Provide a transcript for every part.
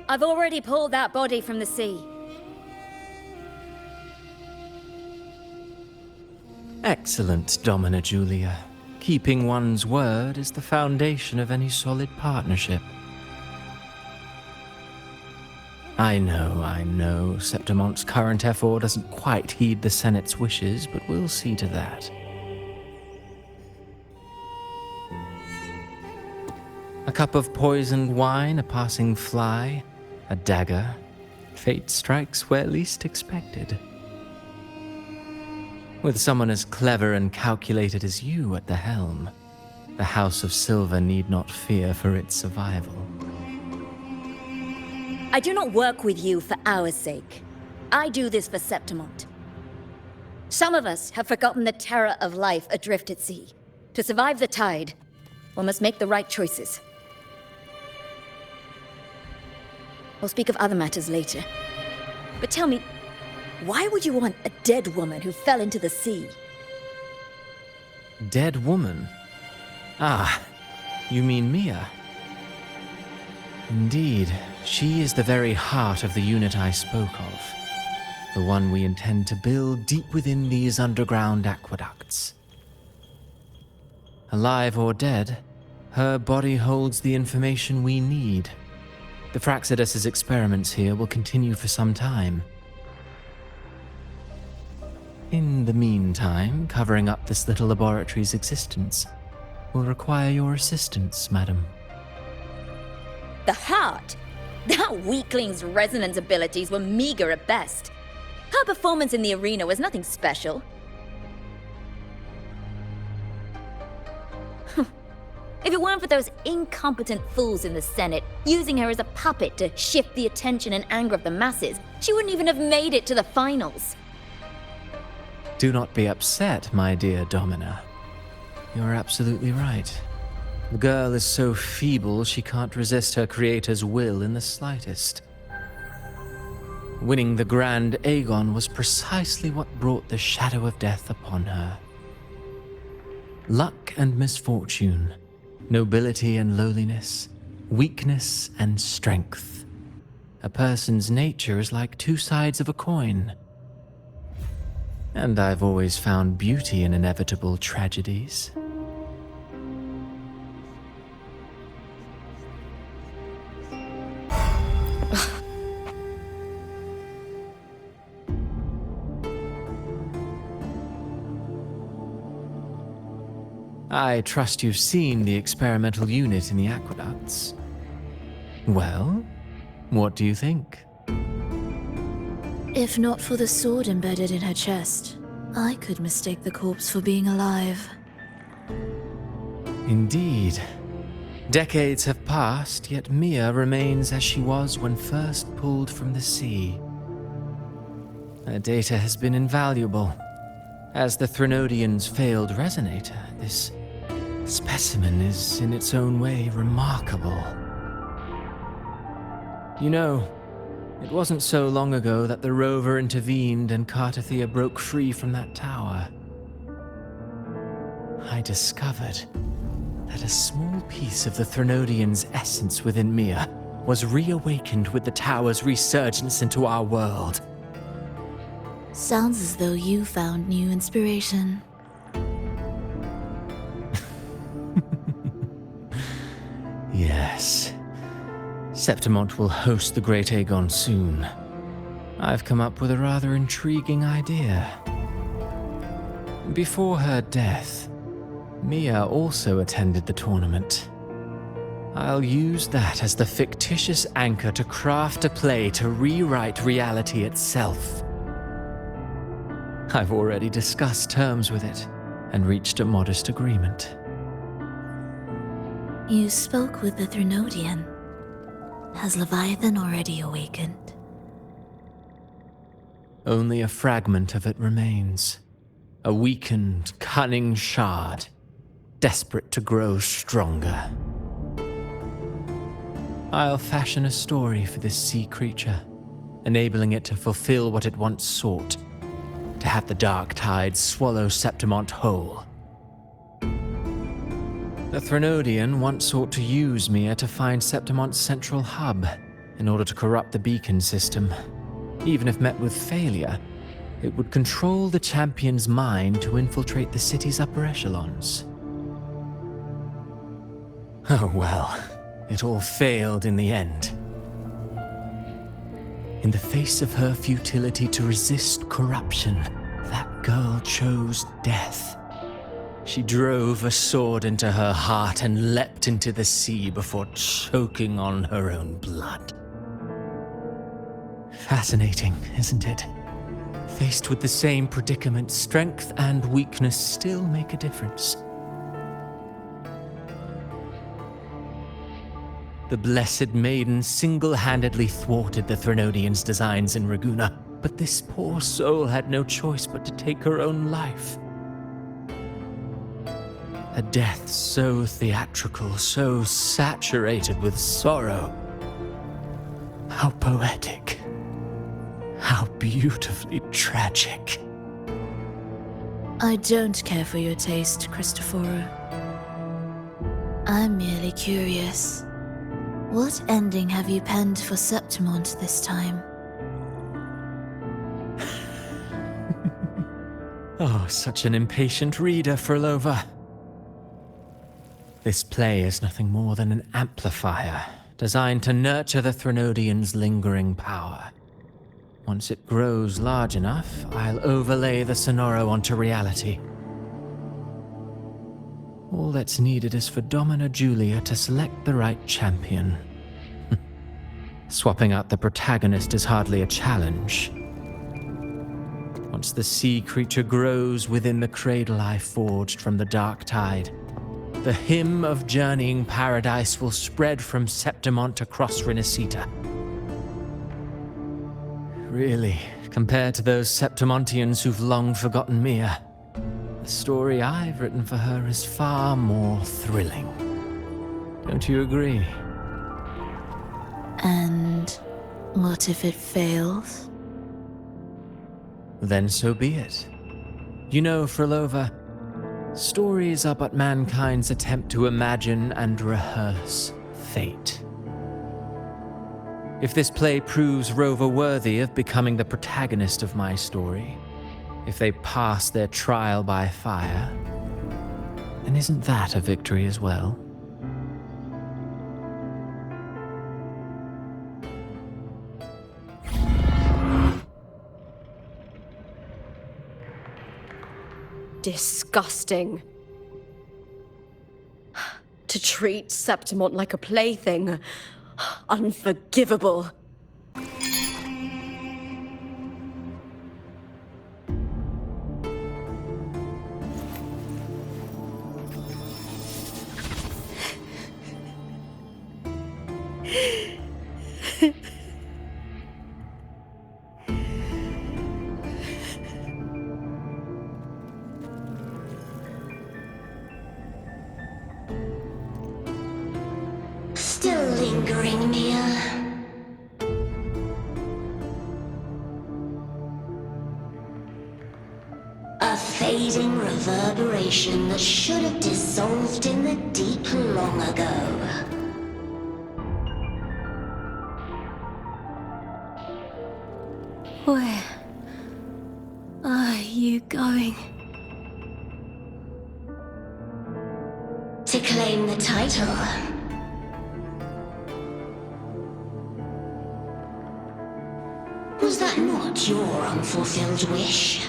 I've already pulled that body from the sea. Excellent, Domina Julia. Keeping one's word is the foundation of any solid partnership. I know, Septimonte's current effort doesn't quite heed the Senate's wishes, but we'll see to that. A cup of poisoned wine, a passing fly, a dagger. Fate strikes where least expected. With someone as clever and calculated as you at the helm, the House of Silver need not fear for its survival. I do not work with you for our sake. I do this for Septimont. Some of us have forgotten the terror of life adrift at sea. To survive the tide, one must make the right choices. We'll speak of other matters later. But tell me, why would you want a dead woman who fell into the sea? Dead woman? Ah, you mean Mia? Indeed, she is the very heart of the unit I spoke of. The one we intend to build deep within these underground aqueducts. Alive or dead, her body holds the information we need. The Fraxidus's experiments here will continue for some time. In the meantime, covering up this little laboratory's existence will require your assistance, madam. The heart? That weakling's resonance abilities were meager at best. Her performance in the arena was nothing special. If it weren't for those incompetent fools in the Senate using her as a puppet to shift the attention and anger of the masses, she wouldn't even have made it to the finals. Do not be upset, my dear Domina. You're absolutely right. The girl is so feeble she can't resist her creator's will in the slightest. Winning the Grand Aegon was precisely what brought the shadow of death upon her. Luck and misfortune, nobility and lowliness, weakness and strength. A person's nature is like two sides of a coin. And I've always found beauty in inevitable tragedies. I trust you've seen the experimental unit in the aqueducts. Well, what do you think? If not for the sword embedded in her chest, I could mistake the corpse for being alive. Indeed. Decades have passed, yet Mia remains as she was when first pulled from the sea. Her data has been invaluable. As the Threnodian's failed resonator, this specimen is in its own way remarkable. You know, it wasn't so long ago that the rover intervened and Cartathea broke free from that tower. I discovered that a small piece of the Threnodian's essence within Mia was reawakened with the tower's resurgence into our world. Sounds as though you found new inspiration. Yes. Septimont will host the Great Aegon soon. I've come up with a rather intriguing idea. Before her death, Mia also attended the tournament. I'll use that as the fictitious anchor to craft a play to rewrite reality itself. I've already discussed terms with it and reached a modest agreement. You spoke with the Threnodian. Has Leviathan already awakened? Only a fragment of it remains. A weakened, cunning shard, desperate to grow stronger. I'll fashion a story for this sea creature, enabling it to fulfill what it once sought, to have the dark tides swallow Septimont whole. The Threnodian once sought to use Mia to find Septimont's central hub in order to corrupt the beacon system. Even if met with failure, it would control the champion's mind to infiltrate the city's upper echelons. Oh well, it all failed in the end. In the face of her futility to resist corruption, that girl chose death. She drove a sword into her heart and leapt into the sea before choking on her own blood. Fascinating, isn't it? Faced with the same predicament, strength and weakness still make a difference. The Blessed Maiden single-handedly thwarted the Threnodians' designs in Raguna, but this poor soul had no choice but to take her own life. A death so theatrical, so saturated with sorrow. How poetic. How beautifully tragic. I don't care for your taste, Cristoforo. I'm merely curious. What ending have you penned for Septimont this time? Oh, such an impatient reader, Frolova. This play is nothing more than an amplifier, designed to nurture the Threnodians' lingering power. Once it grows large enough, I'll overlay the Sonoro onto reality. All that's needed is for Domina Julia to select the right champion. Swapping out the protagonist is hardly a challenge. Once the sea creature grows within the cradle I forged from the dark tide, the hymn of journeying paradise will spread from Septimont across Renacita. Really, compared to those Septimontians who've long forgotten Mia, the story I've written for her is far more thrilling. Don't you agree? And what if it fails? Then so be it. You know, Frolova, stories are but mankind's attempt to imagine and rehearse fate. If this play proves Rover worthy of becoming the protagonist of my story, if they pass their trial by fire, then isn't that a victory as well? Disgusting. To treat Septimont like a plaything. Unforgivable. Still lingering, Mia. A fading reverberation that should have dissolved in the deep long ago. Where are you going? To claim the title. Was that not your unfulfilled wish?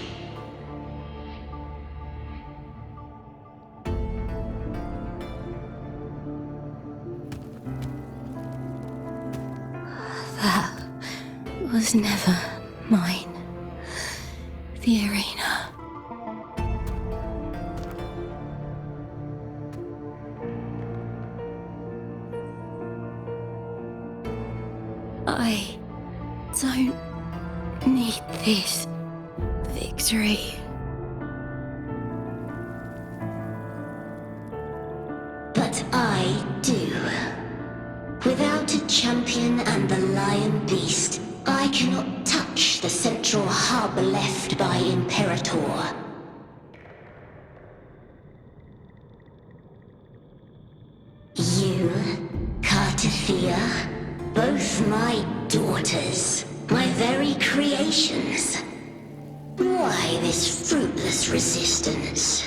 That was never mine. The arena. I don't need this victory. But I do. Without a champion and the lion beast, I cannot touch the central hub left by Imperator. You, Cartithia, both my daughters, my very creations. Why this fruitless resistance?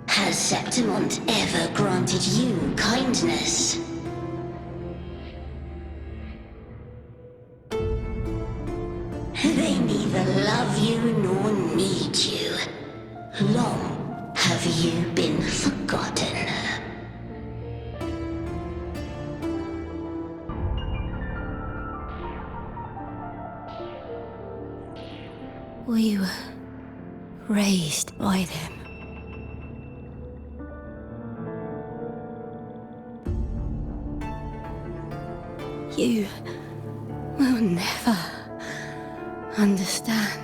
Has Septimont ever granted you kindness? They neither love you nor need you. Long have you been forgotten. We were raised by them. You will never understand.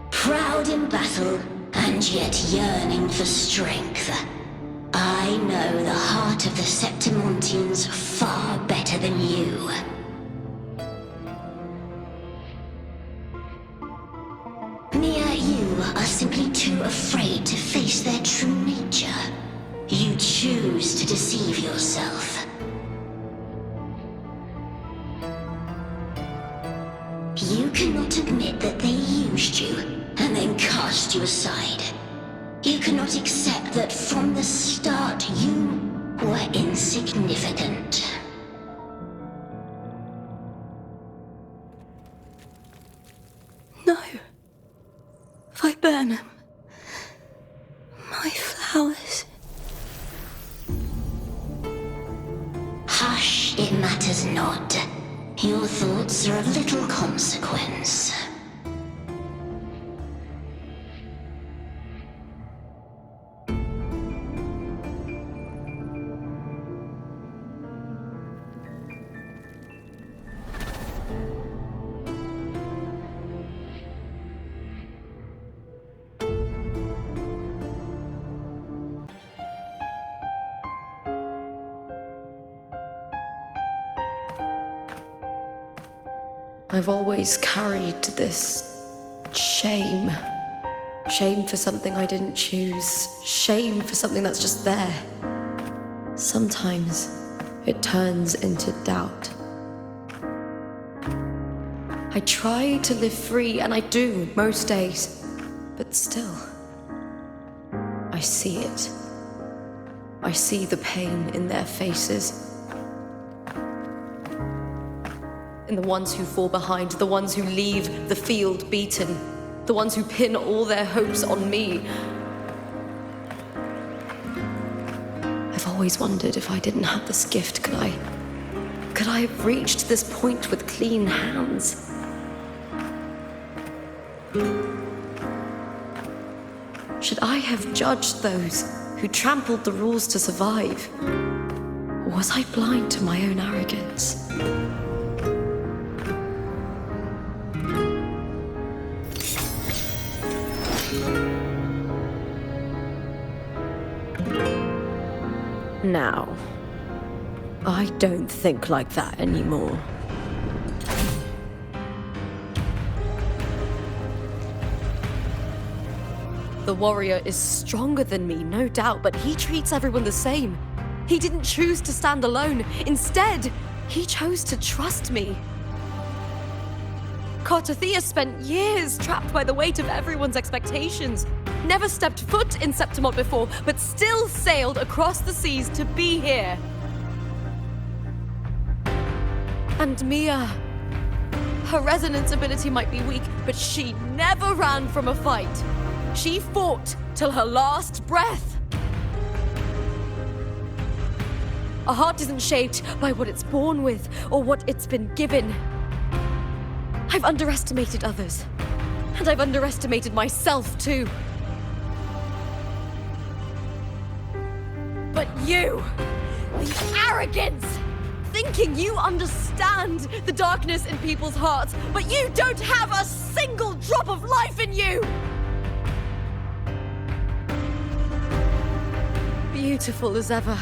Proud in battle, and yet yearning for strength. I know the heart of the Septimontians far better than you. Mia, you are simply too afraid to face their true nature. You choose to deceive yourself. You cannot admit that they used you and then cast you aside. You cannot accept that from the start you were insignificant. No. If I burn them, my flowers. Hush, it matters not. Your thoughts are of little consequence. I've always carried this shame. Shame for something I didn't choose. Shame for something that's just there. Sometimes it turns into doubt. I try to live free, and I do most days. But still, I see it. I see the pain in their faces. In the ones who fall behind, the ones who leave the field beaten, the ones who pin all their hopes on me. I've always wondered if I didn't have this gift, could I have reached this point with clean hands? Should I have judged those who trampled the rules to survive? Or was I blind to my own arrogance? Now, I don't think like that anymore. The warrior is stronger than me, no doubt, but he treats everyone the same. He didn't choose to stand alone. Instead, he chose to trust me. Cartothea spent years trapped by the weight of everyone's expectations. Never stepped foot in Septimont before, but still sailed across the seas to be here. And Mia, her resonance ability might be weak, but she never ran from a fight. She fought till her last breath. A heart isn't shaped by what it's born with or what it's been given. I've underestimated others, and I've underestimated myself too. But you, the arrogance, thinking you understand the darkness in people's hearts, but you don't have a single drop of life in you! Beautiful as ever.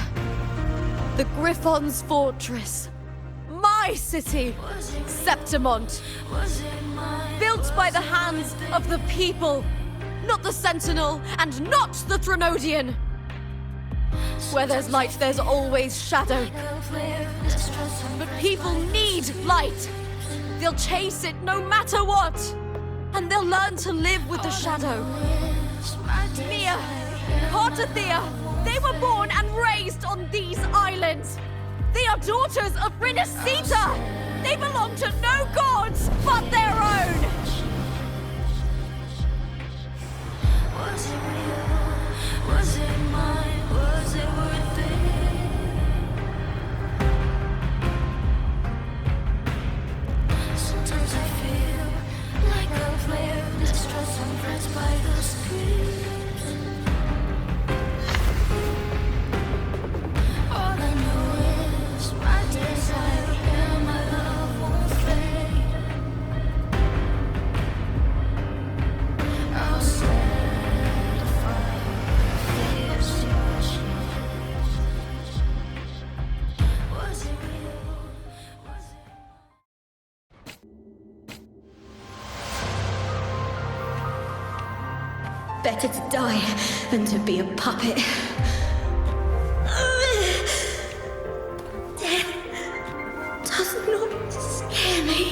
The Griffon's fortress. My my city, Septimont. Built by the hands of the people, not the Sentinel and not the Threnodian. Where there's light, there's always shadow. But people need light. They'll chase it no matter what. And they'll learn to live with the shadow. Mia, Cartathea, they were born and raised on these islands. They are daughters of Renacita. They belong to no gods but their own. Was it real? Was it mine? Was it worth it? Sometimes I feel like a player distressed and pressed by the screen. All I know is my desire and my love won't fade. I'll set a fire this touch. Was it real? Was it? Better to die than to be a puppet. Death does not scare me.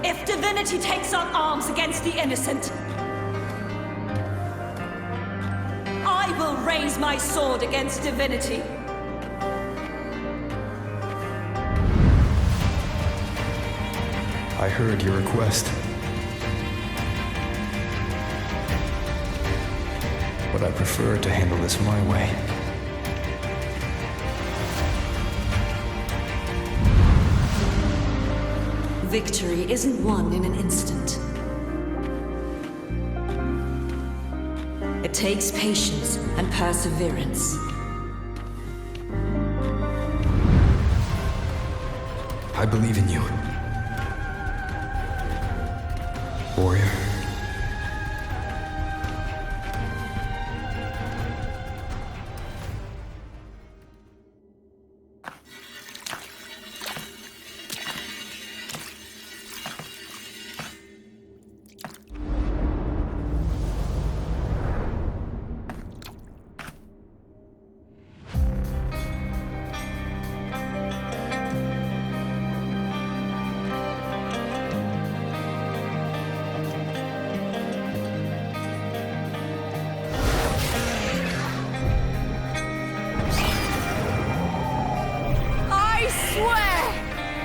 If divinity takes up arms against the innocent, I will raise my sword against divinity. I heard your request. But I prefer to handle this my way. Victory isn't won in an instant. It takes patience and perseverance. I believe in you. Warrior.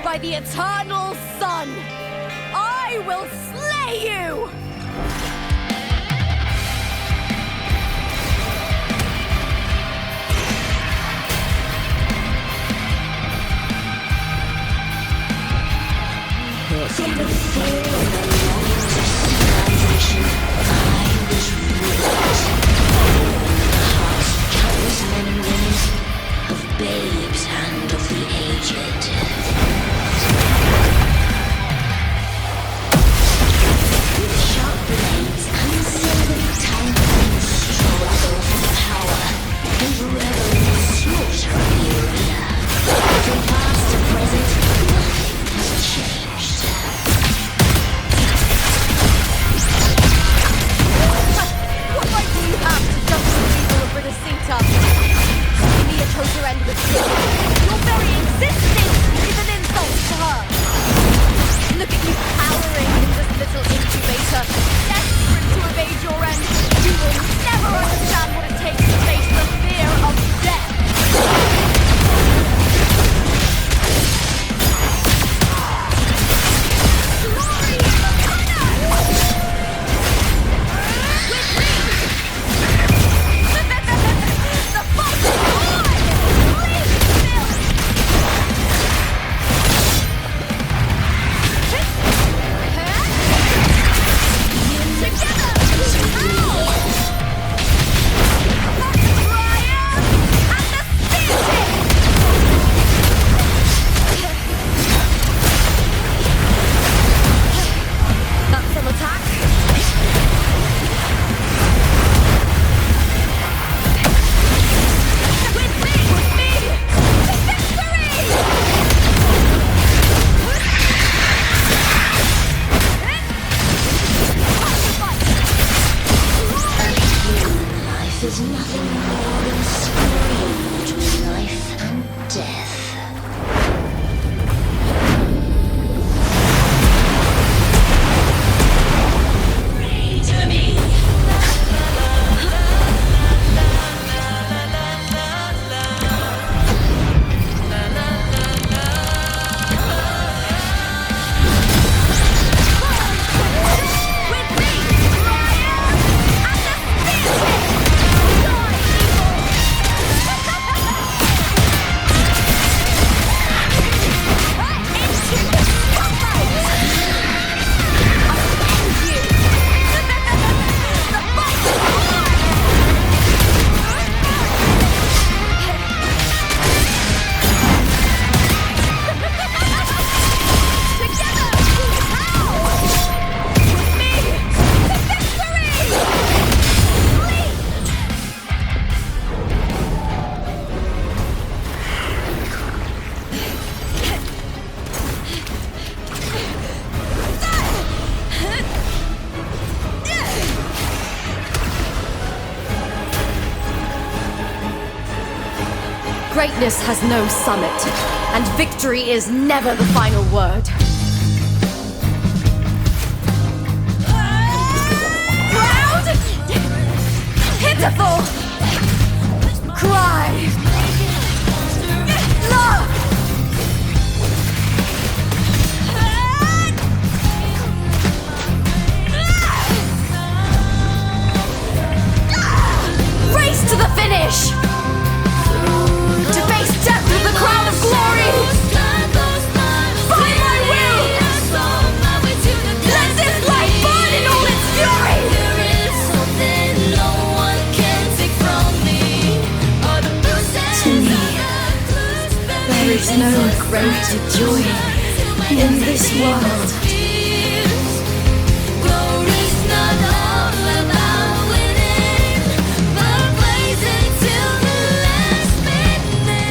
By the eternal sun, I will slay you! From the fall and the longings of civilization, I was ruled. In the hearts of countless men and women, of babes and of the aged. With sharp blades and silver talent and struggle for power, and revel in the slaughter of the arena. From past to present, nothing has changed. What right do you have to judge the people of Renacita? See me at closer end with you. Your very existence Greatness has no summit, and victory is never the final word. Proud! Pitiful! Cry! Love! Race to the finish! To face death with the crown of glory! By my will! Let this light burn in all its fury! To me, there is no greater joy in this world.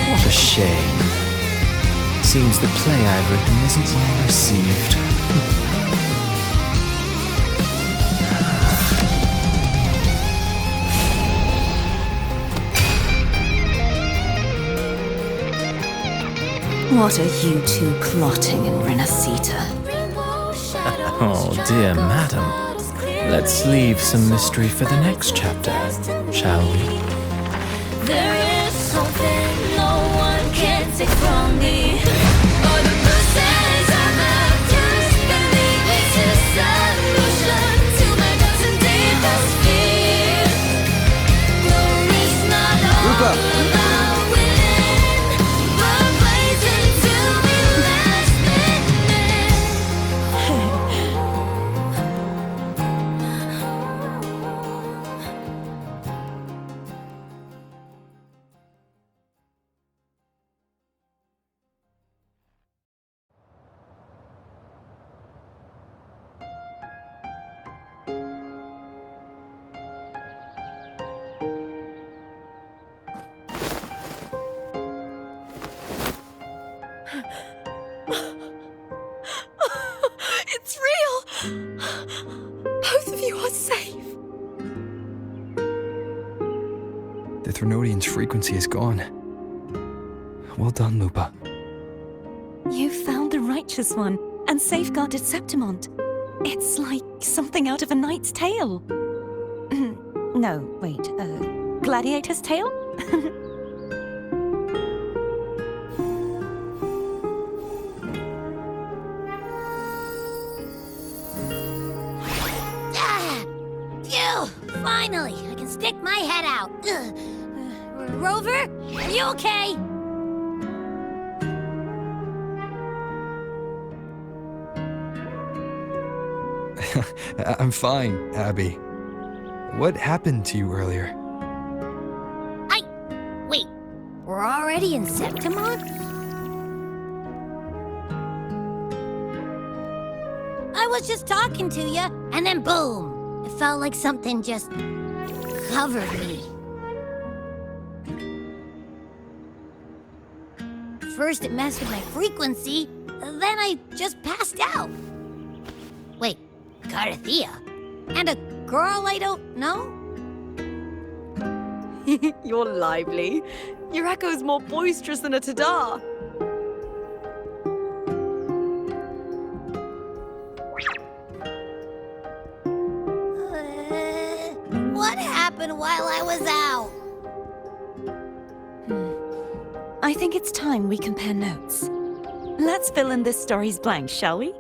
What a shame. Seems the play I've written isn't well received. What are you two plotting in Renacita? Oh, dear madam. Let's leave some mystery for the next chapter, shall we? There is something no one can take from me. All the bruises I have just believe it's a solution to my doubts and deepest fears. Glory's not all about winning, but blazing to be last minute. It's real! Both of you are safe. The Threnodian's frequency is gone. Well done, Lupa. You found the righteous one and safeguarded Septimont. It's like something out of a knight's tale. No, wait, gladiator's tale? Phew! Finally, I can stick my head out. Rover, are you okay? I'm fine, Abby. What happened to you earlier? Wait, we're already in Septimont? I was just talking to you, and then boom! It felt like something just covered me. First it messed with my frequency, then I just passed out. Wait, Carthea? And a girl I don't know? You're lively. Your echo's more boisterous than a Tadar. What happened while I was out? I think it's time we compare notes. Let's fill in this story's blanks, shall we?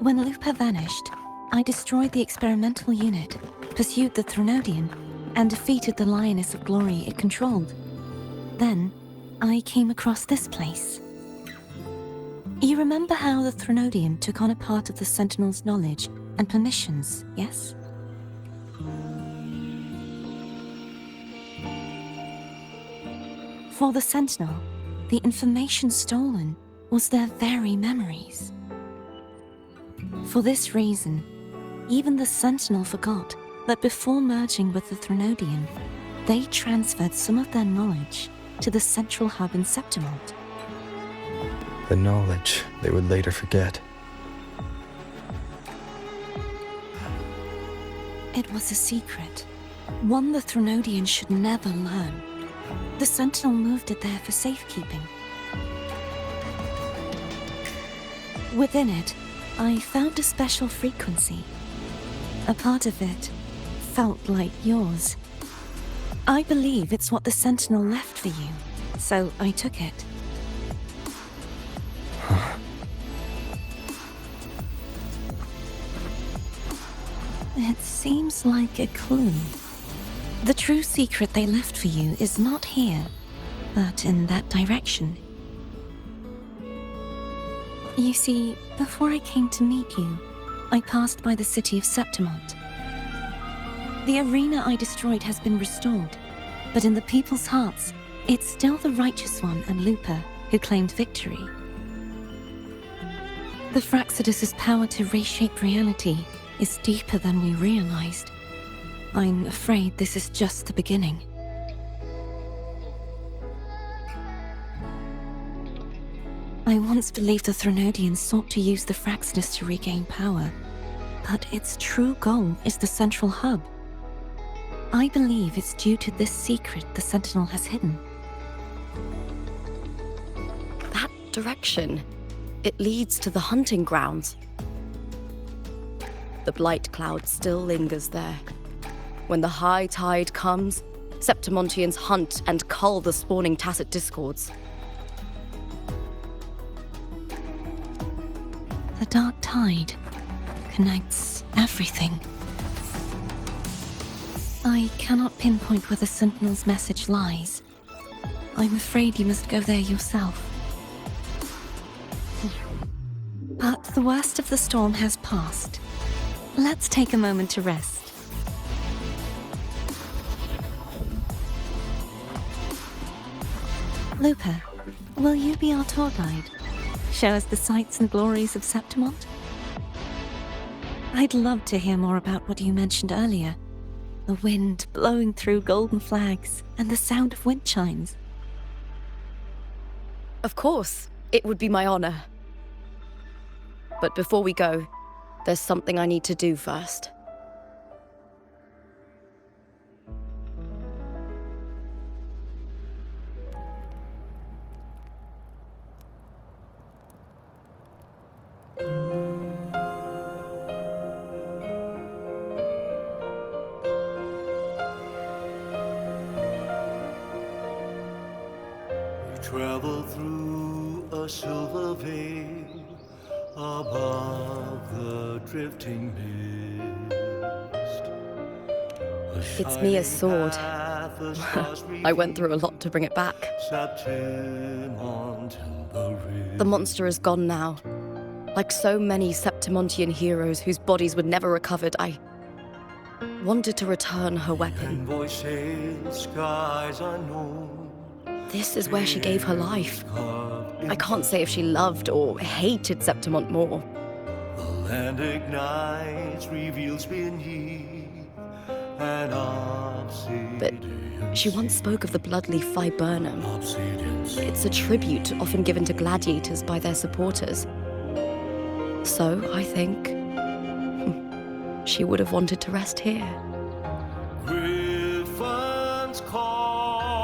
When Lupa vanished, I destroyed the experimental unit, pursued the Threnodian, and defeated the Lioness of Glory it controlled. Then, I came across this place. You remember how the Threnodian took on a part of the Sentinel's knowledge and permissions, yes? For the Sentinel, the information stolen was their very memories. For this reason, even the Sentinel forgot that before merging with the Threnodian, they transferred some of their knowledge to the central hub in Septimont. The knowledge they would later forget. It was a secret, one the Threnodian should never learn. The Sentinel moved it there for safekeeping. Within it, I found a special frequency. A part of it felt like yours. I believe it's what the Sentinel left for you, so I took it. It seems like a clue. The true secret they left for you is not here, but in that direction. You see, before I came to meet you, I passed by the city of Septimont. The arena I destroyed has been restored, but in the people's hearts, it's still the Righteous One and Lupa who claimed victory. The Fraxidus' power to reshape reality is deeper than we realized. I'm afraid this is just the beginning. I once believed the Threnodians sought to use the Fraxidus to regain power, but its true goal is the central hub. I believe it's due to this secret the Sentinel has hidden. That direction, it leads to the hunting grounds. The blight cloud still lingers there. When the high tide comes, Septimontians hunt and cull the spawning Tacit Discords. The dark tide connects everything. I cannot pinpoint where the Sentinel's message lies. I'm afraid you must go there yourself. But the worst of the storm has passed. Let's take a moment to rest. Lupa, will you be our tour guide? Show us the sights and glories of Septimont? I'd love to hear more about what you mentioned earlier. The wind blowing through golden flags and the sound of wind chimes. Of course, it would be my honor. But before we go, there's something I need to do first. Travel through a silver veil above the drifting mist. It's Mia's sword. I went through a lot to bring it back. The monster is gone now. Like so many Septimontian heroes whose bodies were never recovered, I wanted to return her weapon. This is where she gave her life. I can't say if she loved or hated Septimont more. The land ignites, reveals beneath an obsidian. But she once spoke of the bloodleaf viburnum. It's a tribute often given to gladiators by their supporters. So, I think, she would have wanted to rest here. Griffins call,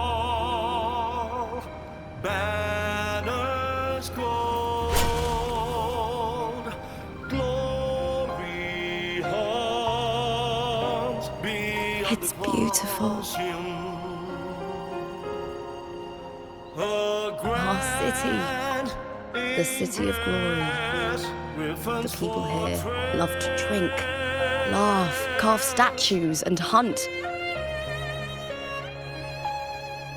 banners gold, glory haunts beyond. It's beautiful. Our city. The city of glory. The people here love to drink, laugh, carve statues, and hunt.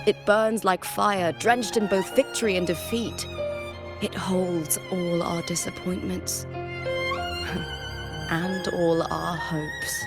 It burns like fire, drenched in both victory and defeat. It holds all our disappointments and all our hopes.